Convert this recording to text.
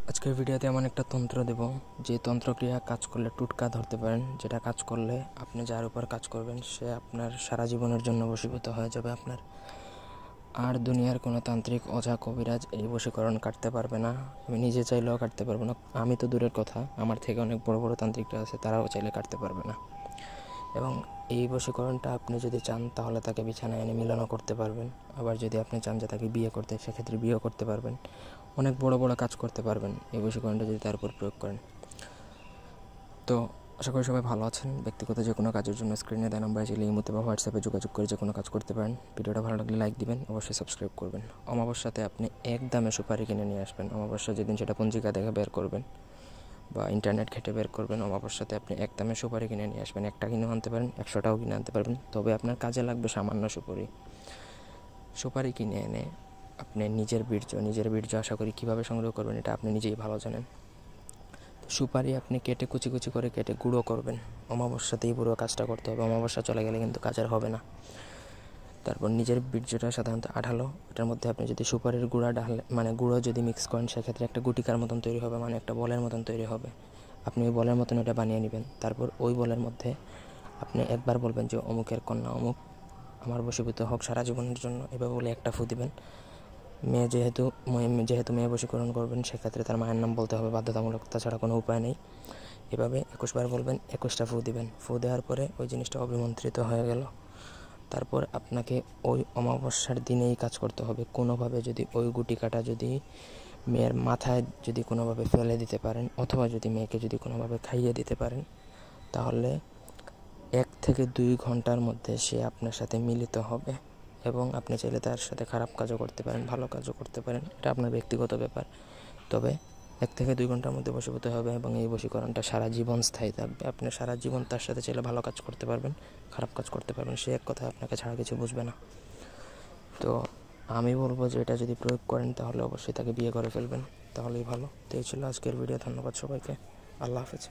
আজকের ভিডিওতে এমন একটা তন্ত্র দেব যে তন্ত্রক্রিয়া কাজ করলে টুটকা ধরতে পারেন, যেটা কাজ করলে আপনি যার উপর কাজ করবেন সে আপনার সারা জীবনের জন্য বশীভূত হয়ে যাবে আপনার। আর দুনিয়ার কোনো তান্ত্রিক ওঝা কবিরাজ এই বশীকরণ কাটতে পারবে না। আমি নিজে চাইলেও কাটতে পারবো না, আমি তো দূরের কথা, আমার থেকে অনেক বড় বড় তান্ত্রিকরা আছে, তারাও চাইলে কাটতে পারবে না। এবং এই বশীকরণটা আপনি যদি চান তাহলে তাকে বিছানায় এনে মিলনও করতে পারবেন। আবার যদি আপনি চান যে তাকে বিয়ে করতে, সেক্ষেত্রে বিয়েও করতে পারবেন। অনেক বড় বড় কাজ করতে পারবেন এই বশীকরণটা যদি তার উপর প্রয়োগ করেন। তো আশা করি সবাই ভালো আছেন। ব্যক্তিগত যে কোনো কাজের জন্য স্ক্রিনে দেওয়া নাম্বারে চাইলে ইমোতে বা হোয়াটসঅ্যাপে যোগাযোগ করে যে কোনো কাজ করতে পারেন। ভিডিওটা ভালো লাগলে লাইক দিবেন, অবশ্যই সাবস্ক্রাইব করবেন। অমাবস্যাতে আপনি এক দামে সুপারি কিনে নিয়ে আসবেন। অমাবস্যা যেদিন সেটা পঞ্জিকা দেখে বের করবেন বা ইন্টারনেট ঘেটে বের করবেন। অমাবস্যাতে আপনি এক দামে সুপারি কিনে নিয়ে আসবেন। একটা কিনে আনতে পারেন, 100টাও কিনে আনতে পারবেন, তবে আপনার কাজে লাগবে সামান্য সুপারি কিনে এনে আপনি নিজের বীর্য আশা করি কীভাবে সংগ্রহ করবেন এটা আপনি নিজেই ভালো জানেন। তো সুপারি আপনি কেটে কুচি কুচি করে কেটে গুঁড়ো করবেন। অমাবস্যাতেই পুরো কাজটা করতে হবে, অমাবস্যা চলে গেলে কিন্তু কাজের হবে না। তারপর নিজের বীর্যটা সাধারণত আঠালো, এটার মধ্যে আপনি যদি সুপারির গুঁড়ো যদি মিক্স করেন, সেক্ষেত্রে একটা গুটিকার মতন তৈরি হবে, মানে একটা বলের মতন তৈরি হবে। আপনি ওই বলের মতন ওটা বানিয়ে নেবেন। তারপর ওই বলের মধ্যে আপনি একবার বলবেন যে অমুকের কন্যা অমুক আমার বশীভূত হোক সারা জীবনের জন্য, এভাবে বলে একটা ফু দিবেন। যেহেতু মেয়ে বশীকরণ করবেন, সেক্ষেত্রে তার মায়ের নাম বলতে হবে বাধ্যতামূলক, তাছাড়া কোনো উপায় নেই। এভাবে 21 বার বলবেন, 21টা ফু দিবেন। ফু দেওয়ার পরে ওই জিনিসটা অবিমন্ত্রিত হয়ে গেল। তারপর আপনাকে ওই অমাবস্যার দিনেই কাজ করতে হবে। কোনোভাবে যদি ওই গুটিকাটা যদি মেয়ের মাথায় যদি কোনোভাবে ফেলে দিতে পারেন, অথবা যদি মেয়েকে যদি কোনোভাবে খাইয়ে দিতে পারেন, তাহলে 1 থেকে 2 ঘন্টার মধ্যে সে আপনার সাথে মিলিত হবে। এবং আপনি চাইলে তার সাথে খারাপ কাজও করতে পারেন, ভালো কাজও করতে পারেন, এটা আপনার ব্যক্তিগত ব্যাপার। তবে 1 থেকে 2 ঘন্টার মধ্যে বশীভূত হবে এবং এই বশীকরণটা সারা জীবন স্থায়ী থাকবে। আপনি সারা জীবন তার সাথে চাইলে ভালো কাজ করতে পারবেন, খারাপ কাজ করতে পারবেন, সে এক কথায় আপনাকে ছাড়া কিছু বুঝবে না। তো আমি বলবো যে এটা যদি প্রয়োগ করেন তাহলে অবশ্যই তাকে বিয়ে করে ফেলবেন, তাহলেই ভালো। তো এই ছিল আজকের ভিডিও। ধন্যবাদ সবাইকে। আল্লাহ হাফেজ।